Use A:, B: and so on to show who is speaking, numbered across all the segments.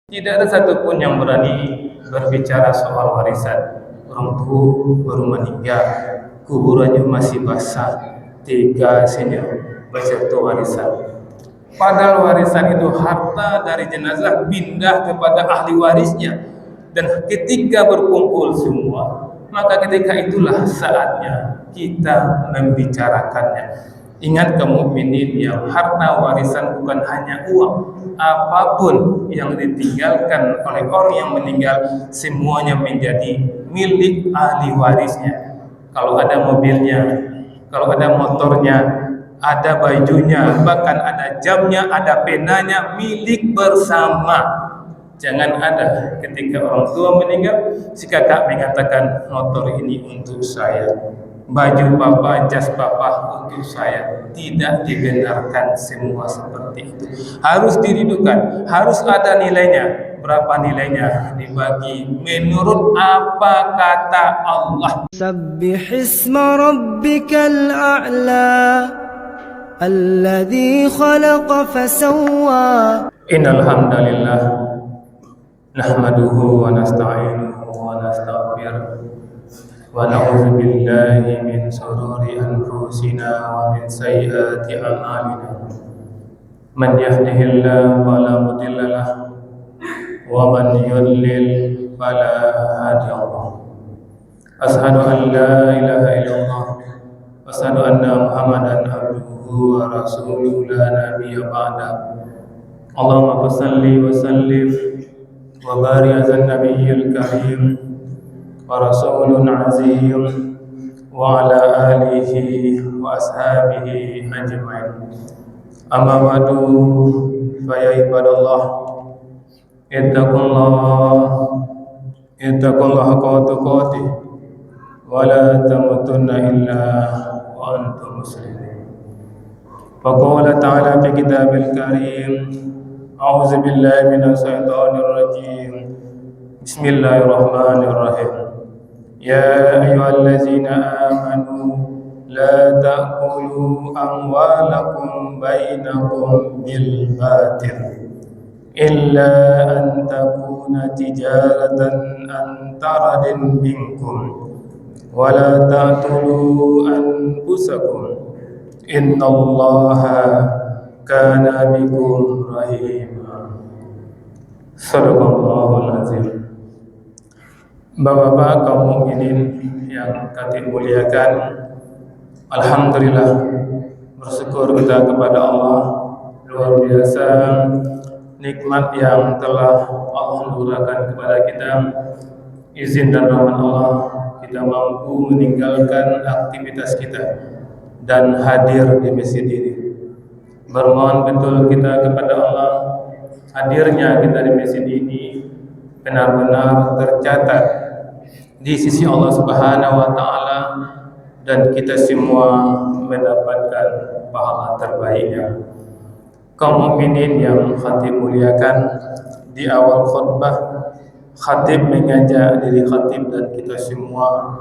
A: Tidak ada satupun yang berani berbicara soal warisan. Orang tua baru meninggal, kuburannya masih basah, tiga senior beserta warisan. Padahal warisan itu harta dari jenazah pindah kepada ahli warisnya. Dan ketika berkumpul semua, maka ketika itulah saatnya kita membicarakannya. Ingat kaum mukminin yang harta warisan bukan hanya uang, apapun yang ditinggalkan oleh orang yang meninggal semuanya menjadi milik ahli warisnya. Kalau ada mobilnya, kalau ada motornya, ada bajunya, bahkan ada jamnya, ada penanya, milik bersama. Jangan ada ketika orang tua meninggal, si kakak mengatakan motor ini untuk saya, baju papa, jas papa untuk saya. Tidak dibenarkan semua seperti itu. Harus didudukan, harus ada nilainya. Berapa nilainya? Dibagi menurut apa kata Allah.
B: سبح اسم ربك الأعلى الذي خلق فسوى
A: Innal hamdalillah nahmaduhu wa nasta'inuhu wa nastaghfiruh wa na'udzu billahi min shururi anfusina wa min sayyiati a'malina. Man yahdihillahu fala mudilla lahu wa man yudlil fala hadiya lahu. Ashhadu an la ilaha illallah wa ashhadu anna Muhammadan abduhu wa rasuluhu la nabiyya ba'da. Allahumma salli wa sallim wa barik ala nabiyyil karim wa rasulun azim wa ala alihi wa ashabihi ajma'in. Amma ba'du, fa ya ibadallah, ittaqullaha haqqa tuqatih wa la tamutunna illa wa antum muslimun. Faqala ta'ala fi kitabil karim, a'udzu billahi minasy syaithanir rajim. Bismillahirrahmanirrahim. Ya ayyuhallazina amanu la ta'kulu amwalakum bainakum bil batil illa an takuna tijaratan an taradin minkum wa la taqtulu anfusakum innallaha kana bikum rahima. Sadaqallahul azim. Bapak-bapak kaum mukminin yang kami muliakan, alhamdulillah, bersyukur kita kepada Allah. Luar biasa nikmat yang telah Allah anugerahkan kepada kita. Izin dan rahmat Allah, kita mampu meninggalkan aktivitas kita dan hadir di masjid ini. Bermohon betul kita kepada Allah, hadirnya kita di masjid ini benar-benar tercatat di sisi Allah Subhanahu wa taala dan kita semua mendapatkan pahala terbaiknya. Kaum mukminin yang khatib muliakan, di awal khutbah khatib mengajak diri khatib dan kita semua,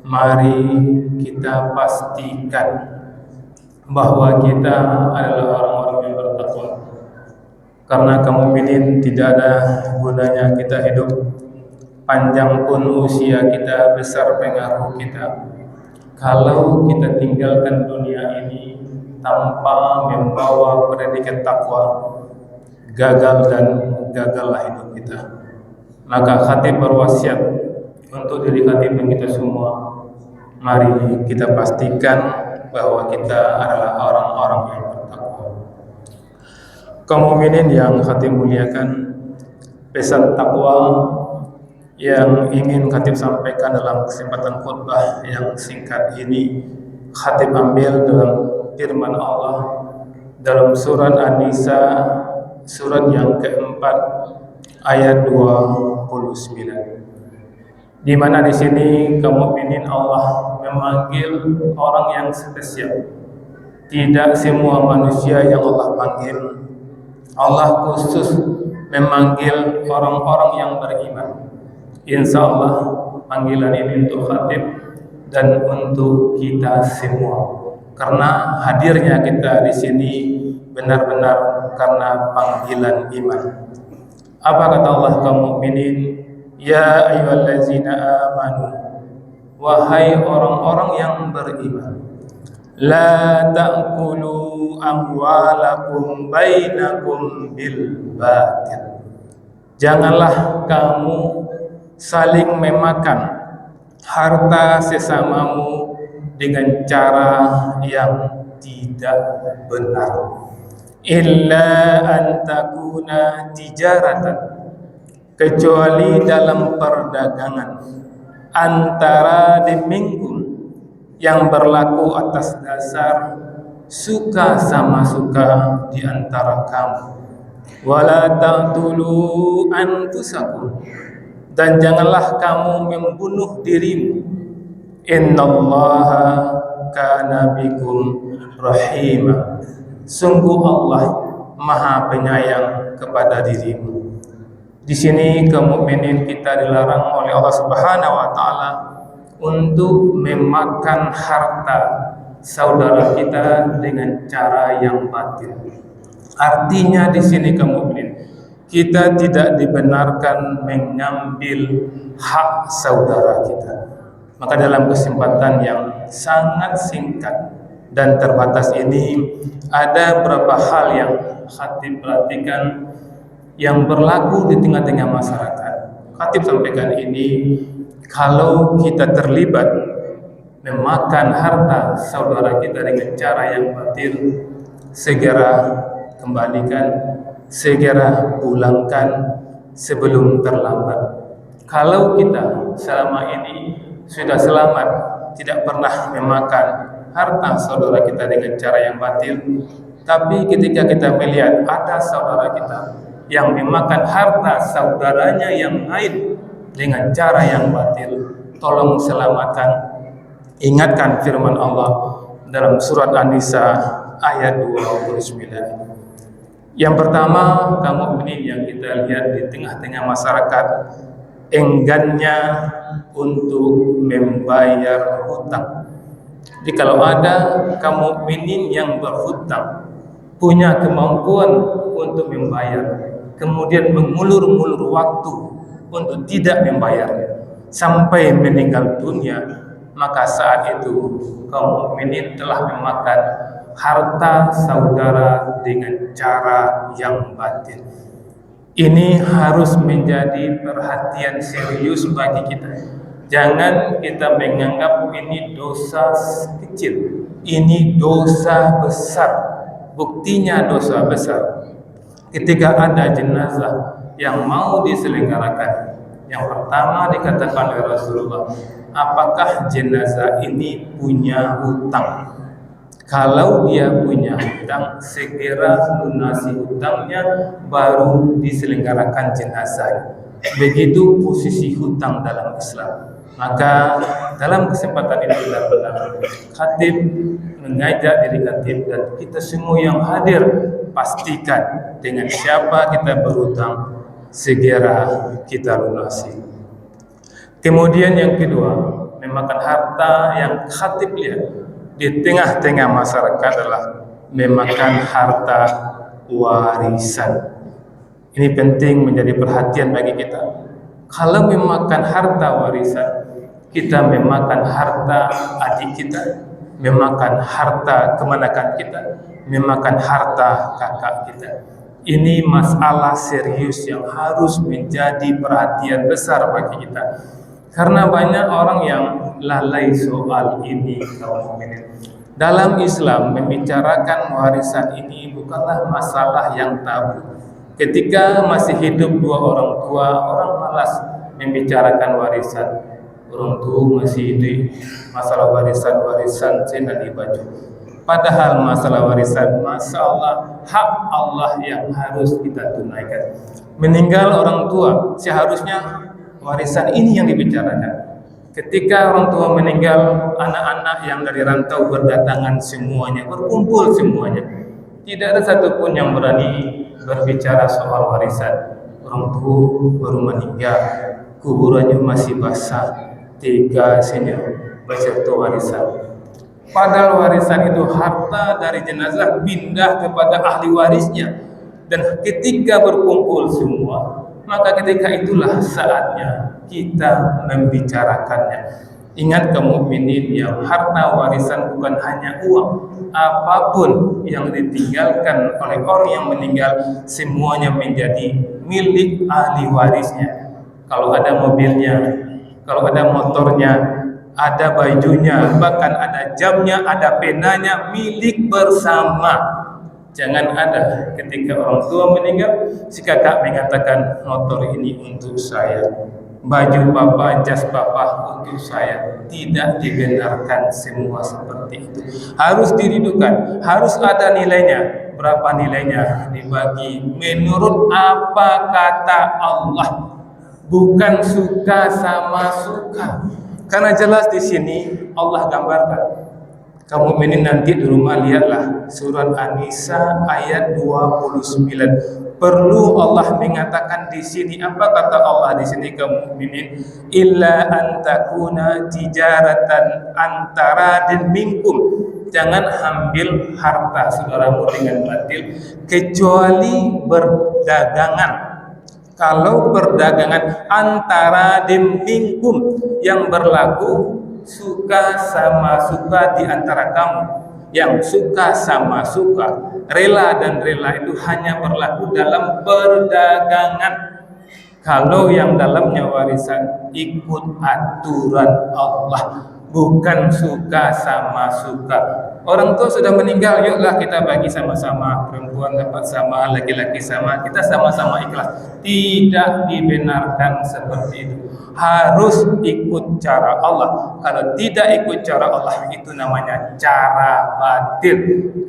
A: mari kita pastikan bahwa kita adalah orang-orang yang bertakwa. Karena kaum mukminin tidak ada gunanya kita hidup, panjang pun usia kita, besar pengaruh kita, kalau kita tinggalkan dunia ini tanpa membawa predikat takwa, gagal dan gagallah hidup kita. Maka khatib berwasiat untuk diri khatib dan kita semua, mari kita pastikan bahwa kita adalah orang-orang yang bertakwa. Kaum mukminin yang khatib muliakan, pesan takwa yang ingin khatib sampaikan dalam kesempatan khutbah yang singkat ini, khatib ambil dalam firman Allah dalam surat An-Nisa, surat yang keempat ayat 29, di mana di sini kaum mukminin Allah memanggil orang yang spesial. Tidak semua manusia yang Allah panggil. Allah khusus memanggil orang-orang yang beriman. Insya Allah panggilan ini untuk khatib dan untuk kita semua. Karena hadirnya kita di sini benar-benar karena panggilan iman. Apa kata Allah kaum mukminin? Ya ayyuhallazina amanu, wahai orang-orang yang beriman, la ta'kulu amwalakum bainakum bil batil. Janganlah kamu saling memakan harta sesamamu dengan cara yang tidak benar. Illa an takuna tijaratan, kecuali dalam perdagangan antara minkum, yang berlaku atas dasar suka sama suka di antara kamu. Wala taqtulu anfusakum, dan janganlah kamu membunuh dirimu. Innallaha kana bikum rahima, sungguh Allah Maha Penyayang kepada dirimu. Di sini kaum mukminin kita dilarang oleh Allah Subhanahu wa taala untuk memakan harta saudara kita dengan cara yang batil. Artinya di sini kaum mukminin, kita tidak dibenarkan mengambil hak saudara kita. Maka dalam kesempatan yang sangat singkat dan terbatas ini, ada beberapa hal yang khatib perhatikan yang berlaku di tengah-tengah masyarakat. Khatib sampaikan ini, kalau kita terlibat memakan harta saudara kita dengan cara yang batil, segera kembalikan, segera pulangkan sebelum terlambat. Kalau kita selama ini sudah selamat, tidak pernah memakan harta saudara kita dengan cara yang batil, tapi ketika kita melihat ada saudara kita yang memakan harta saudaranya yang lain dengan cara yang batil, tolong selamatkan. Ingatkan firman Allah dalam surat An-Nisa ayat 29. Yang pertama, kaum mukminin yang kita lihat di tengah-tengah masyarakat, enggannya untuk membayar hutang. Jadi kalau ada kaum mukminin yang berhutang, punya kemampuan untuk membayar, kemudian mengulur-ulur waktu untuk tidak membayar sampai meninggal dunia, maka saat itu kaum mukminin telah memakan harta saudara dengan cara yang batil. Ini harus menjadi perhatian serius bagi kita. Jangan kita menganggap ini dosa kecil, ini dosa besar. Buktinya dosa besar ketika ada jenazah yang mau diselenggarakan. Yang pertama dikatakan oleh Rasulullah, apakah jenazah ini punya hutang? Kalau dia punya hutang, segera lunasi hutangnya, baru diselenggarakan jenazah. Begitu posisi hutang dalam Islam. Maka dalam kesempatan ini benar-benar khatib mengajak diri khatib dan kita semua yang hadir, pastikan dengan siapa kita berhutang, segera kita lunasi. Kemudian yang kedua, memakan harta yang khatib lihat di tengah-tengah masyarakat adalah memakan harta warisan. Ini penting menjadi perhatian bagi kita. Kalau memakan harta warisan, kita memakan harta adik kita, memakan harta kemenakan kita, memakan harta kakak kita. Ini masalah serius yang harus menjadi perhatian besar bagi kita. Karena banyak orang yang lalai soal ini, kaum mukminin. Dalam Islam, membicarakan warisan ini bukanlah masalah yang tabu. Ketika masih hidup dua orang tua, orang malas membicarakan warisan. Orang tua masih hidup, masalah warisan sena di baju. Padahal masalah warisan, Masya Allah, hak Allah yang harus kita tunaikan. Meninggal orang tua, seharusnya warisan ini yang dibicarakan. Ketika orang tua meninggal, anak-anak yang dari rantau berdatangan semuanya, berkumpul semuanya. Tidak ada satupun yang berani berbicara soal warisan. Orang tua baru meninggal, kuburannya masih basah, tega senior beserta warisan. Padahal warisan itu harta dari jenazah pindah kepada ahli warisnya. Dan ketika berkumpul semua, maka ketika itulah saatnya kita membicarakannya. Ingat kaum mukminin yang harta warisan bukan hanya uang, apapun yang ditinggalkan oleh orang yang meninggal semuanya menjadi milik ahli warisnya. Kalau ada mobilnya, kalau ada motornya, ada bajunya, bahkan ada jamnya, ada penanya, milik bersama. Jangan ada ketika orang tua meninggal, si kakak mengatakan motor ini untuk saya, baju papa, jas papa untuk saya. Tidak dibenarkan semua seperti itu. Harus didudukan, harus ada nilainya. Berapa nilainya? Dibagi menurut apa kata Allah, bukan suka sama suka. Karena jelas di sini Allah gambarkan. Kaum mukminin nanti di rumah lihatlah surat An-Nisa ayat 29. Perlu Allah mengatakan di sini, apa kata Allah di sini kaum mukminin? Illa an takuna tijaratan antara dan minkum. Jangan ambil harta saudaramu dengan batil kecuali berdagangan. Kalau perdagangan antara dan minkum yang berlaku suka sama suka di antara kamu, yang suka sama suka, rela dan rela itu hanya berlaku dalam perdagangan. Kalau yang dalamnya warisan ikut aturan Allah, bukan suka sama suka. Orang tua sudah meninggal, yuklah kita bagi sama-sama, perempuan dapat sama, laki-laki sama, kita sama-sama ikhlas. Tidak dibenarkan seperti itu. Harus ikut cara Allah. Kalau tidak ikut cara Allah, itu namanya cara batil.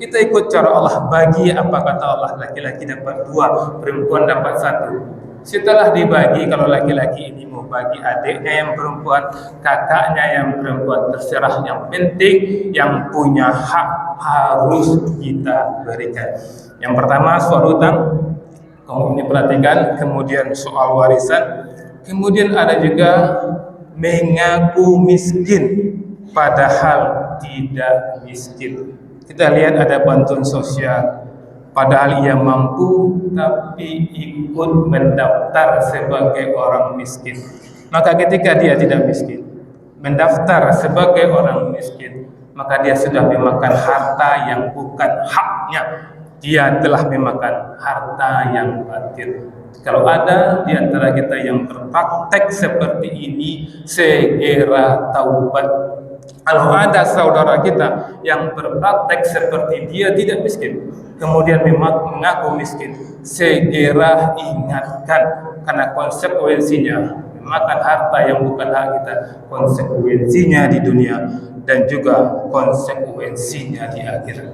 A: Kita ikut cara Allah, bagi apa kata Allah, laki-laki dapat 2, perempuan dapat 1. Setelah dibagi, kalau laki-laki ini mau bagi adiknya yang perempuan, kakaknya yang perempuan, terserah. Yang penting yang punya hak harus kita berikan. Yang pertama soal hutang, kamu ini perhatikan. Kemudian soal warisan. Kemudian ada juga mengaku miskin padahal tidak miskin. Kita lihat ada bantuan sosial, padahal ia mampu tapi ikut mendaftar sebagai orang miskin. Maka ketika dia tidak miskin, mendaftar sebagai orang miskin, maka dia sudah memakan harta yang bukan haknya. Dia telah memakan harta yang batil. Kalau ada di antara kita yang berpraktek seperti ini, segera taubat. Kalau ada saudara kita yang berpraktek seperti dia tidak miskin, kemudian mengaku miskin, segera ingatkan, karena konsekuensinya memakan harta yang bukan hak kita, konsekuensinya di dunia dan juga konsekuensinya di akhirat.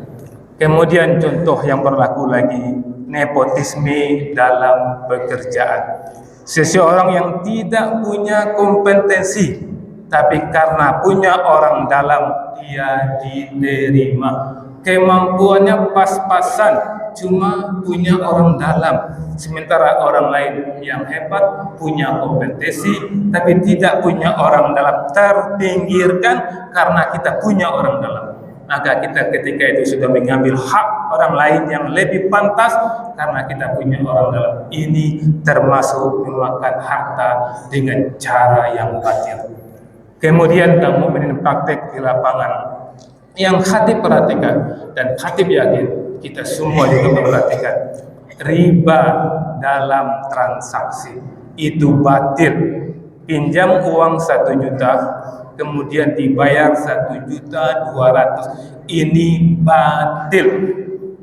A: Kemudian contoh yang berlaku lagi, nepotisme dalam pekerjaan. Seseorang yang tidak punya kompetensi, tapi karena punya orang dalam dia diterima. Kemampuannya pas-pasan, cuma punya orang dalam. Sementara orang lain yang hebat punya kompetensi, tapi tidak punya orang dalam, terpinggirkan karena kita punya orang dalam. Maka kita ketika itu sudah mengambil hak orang lain yang lebih pantas karena kita punya orang dalam. Ini termasuk memakan harta dengan cara yang batil. Kemudian kamu praktek di lapangan yang khatib perhatikan dan khatib yakin kita semua juga memperhatikan. Riba dalam transaksi itu batil. Pinjam uang 1 juta, kemudian dibayar 1.200.000, ini batil.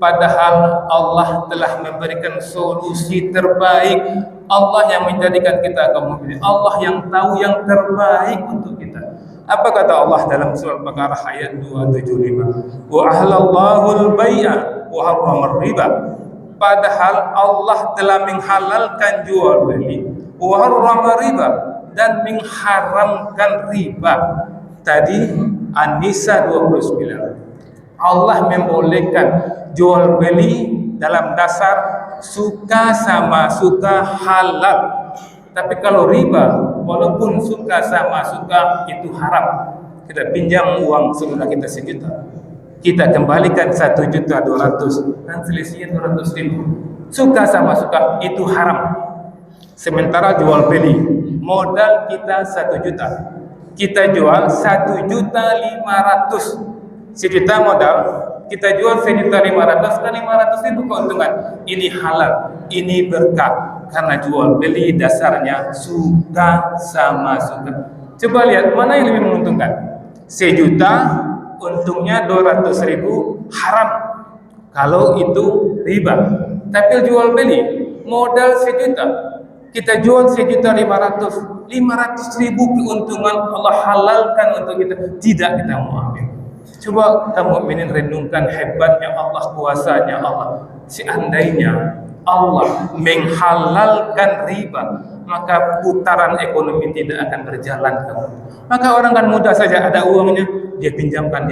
A: Padahal Allah telah memberikan solusi terbaik. Allah yang menjadikan kita kaum mukminin, Allah yang tahu yang terbaik untuk kita. Apa kata Allah dalam surah Al-Baqarah ayat 275? Wa ahlallahu al-bai'a wa harrama riba. Padahal Allah telah menghalalkan jual beli, wa harrama riba, dan mengharamkan riba. Tadi An-Nisa 29. Allah membolehkan jual beli dalam dasar suka sama suka halal. Tapi kalau riba, walaupun suka sama suka itu haram. Kita pinjam uang saudara kita 1 juta, kita kembalikan 1.200.000, kan selisihnya 200.000. Suka sama suka itu haram. Sementara jual beli modal kita 1 juta, kita jual 1.500.000. 1 juta modal, kita jual 1.500.000 dan 500.000 keuntungan. Ini halal, ini berkah, karena jual beli dasarnya suka sama suka. Coba lihat mana yang lebih menguntungkan. 1 juta untungnya 200.000 haram kalau itu riba. Tapi jual beli modal 1 juta, kita jual 1.500.000, 500.000 keuntungan Allah halalkan untuk kita, tidak kita mau ambil. Coba kamu mukminin renungkan hebatnya Allah, kuasanya Allah. Seandainya Allah menghalalkan riba, maka putaran ekonomi tidak akan berjalan. Maka orang kan mudah saja, ada uangnya dia pinjamkan.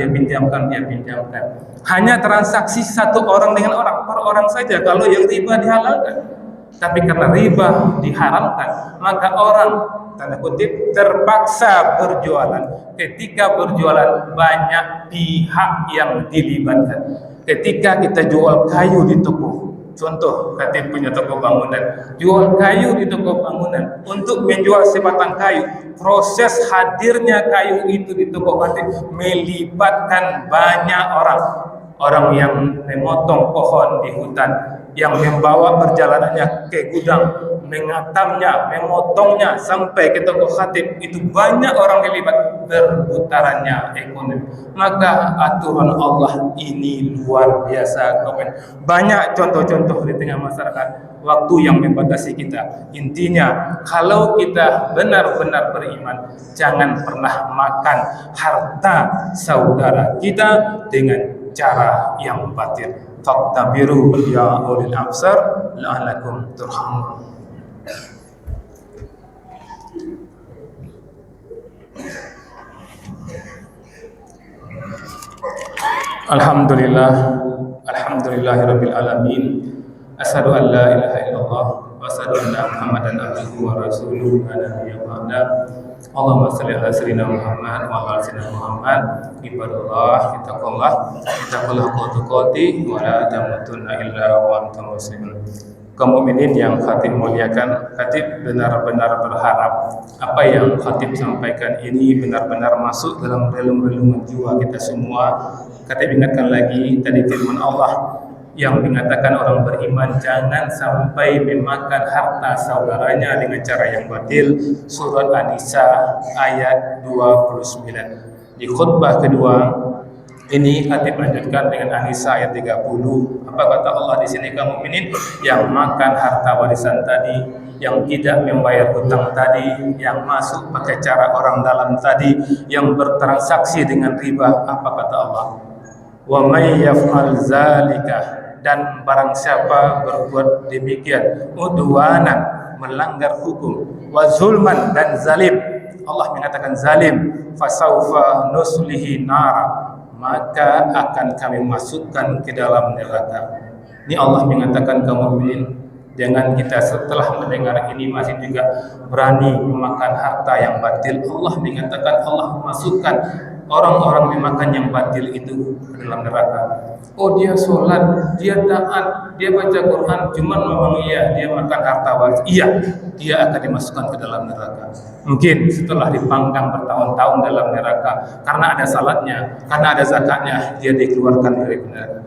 A: Hanya transaksi satu orang dengan orang, per orang saja kalau yang riba dihalalkan. Tapi karena riba diharamkan, maka orang tanda kutip terpaksa berjualan. Ketika berjualan banyak pihak yang dilibatkan. Ketika kita jual kayu di toko, contoh Khatib punya toko bangunan, jual kayu di toko bangunan, untuk menjual sebatang kayu, proses hadirnya kayu itu di toko Khatib melibatkan banyak orang yang memotong pohon di hutan, yang membawa perjalanannya ke gudang, mengatamnya, memotongnya sampai ke toko Khatib. Itu banyak orang terlibat, berputarannya ekonomi. Maka aturan Allah ini luar biasa. Banyak contoh-contoh di tengah masyarakat, waktu yang membatasi kita. Intinya, kalau kita benar-benar beriman, jangan pernah makan harta saudara kita dengan cara yang batil. Faktabiru ya ulil absar la'allakum turhamun. Alhamdulillahirabbil alamin. Asyhadu an la ilaha illallah wa asyhadu anna Muhammadan abduhu wa rasuluhu la nabiyya ba'da. Allahumma shalli ala sayyidina Muhammad wa ala sayyidina Muhammad. Ibadallah, ittaqullah qutuqati wa la tamutunna illa wa antum muslimun. Kaum mukminin yang Khatib muliakan, Khatib benar-benar berharap apa yang Khatib sampaikan ini benar-benar masuk dalam relung-relungan jiwa kita semua. Khatib ingatkan lagi tadi firman Allah yang mengatakan orang beriman jangan sampai memakan harta saudaranya dengan cara yang batil. Surat An-Nisa ayat 29. Di khutbah kedua ini Khatib lanjutkan dengan An-Nisa ayat 30. Apa kata Allah di sini? Kaum mukminin yang makan harta warisan tadi, yang tidak membayar hutang tadi, yang masuk pakai cara orang dalam tadi, yang bertransaksi dengan riba. Apa kata Allah? Wa may yaf'al zalika, dan barang siapa berbuat demikian, udwanan, melanggar hukum, wa zulman, dan zalim. Allah mengatakan zalim, fasaufa nuslihi nara, maka akan kami masukkan ke dalam neraka. Ini Allah mengatakan kaum mukminin, jangan kita setelah mendengar ini masih juga berani memakan harta yang batil. Allah mengatakan Allah masukkan orang-orang memakan yang batil itu ke dalam neraka. Oh, dia sholat, dia taat, dia baca Quran, cuman memang iya dia makan harta waris. Iya, dia akan dimasukkan ke dalam neraka. Mungkin setelah dipanggang bertahun-tahun dalam neraka, karena ada salatnya, karena ada zakatnya, dia dikeluarkan dari neraka.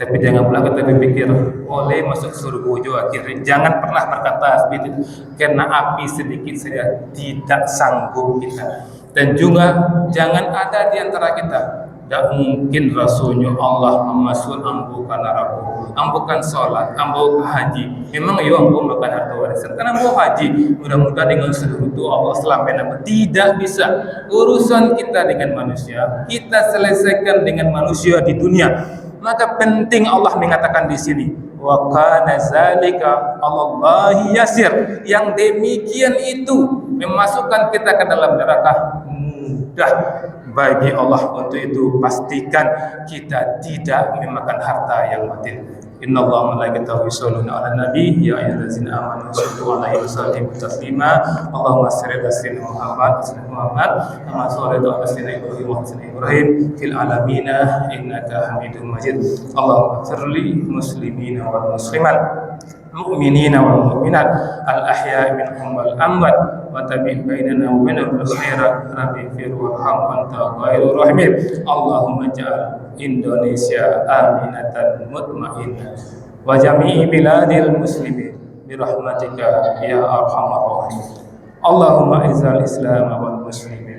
A: Tapi jangan pula kita berpikir oleh masuk surga jo akhirnya. Jangan pernah berkata seperti itu, karena api sedikit saja tidak sanggup kita. Dan juga jangan ada di antara kita, tidak mungkin Rasulnya Allah memasuk ambukan naraku, ambukan sholat, ambukan haji. Memang yo ambu makan harta warisan, karena ambu haji mudah-mudahan dengan seluruh itu Allah selamatkan. Tidak bisa. Urusan kita dengan manusia kita selesaikan dengan manusia di dunia. Maka penting Allah mengatakan di sini, wa kana zalika 'alallahi yasir. Yang demikian itu memasukkan kita ke dalam neraka mudah bagi Allah. Untuk itu pastikan kita tidak memakan harta yang batil. Innallaha wa malaikatahu yusholluna 'alan nabi ya ayyuhallazina amanu shallu 'alaihi wa sallimu taslima. Allahumma shalli ala sayyidina Muhammad kama shallaita ala sayyidina Ibrahim wa ala Ibrahim fil alamin innaka Hamidum Majid. Allahumma ighfir li muslimina wal muslimat المؤمنين والمؤمنات الأحياء منهم والأموات وتبع بيننا وبينهم بالخير رب اغفر وارحم أنت خير الراحمين اللهم اجعل إندونيسيا آمنة مطمئنة وجميع بلاد المسلمين برحمتك يا أرحم الراحمين اللهم أعز الإسلام والمسلمين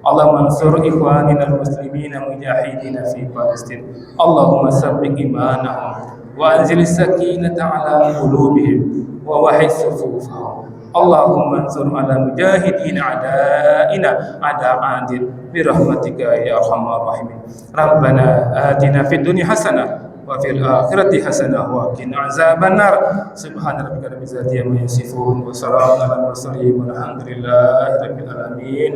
A: اللهم انصر إخواننا المسلمين المجاهدين في فلسطين اللهم ثبت إيمانهم وأنزل السكينة على قلوبهم ووحد صفوفهم اللهم انصر على مجاهدين أعدائنا أعداء عادل برحمتك يا أرحم الراحمين ربنا آتنا في الدنيا حسنة وفي الآخرة حسنة وقنا عذاب النار سبحان ربك رب العزة عما يصفون وسلام على المرسلين والحمد لله رب العالمين.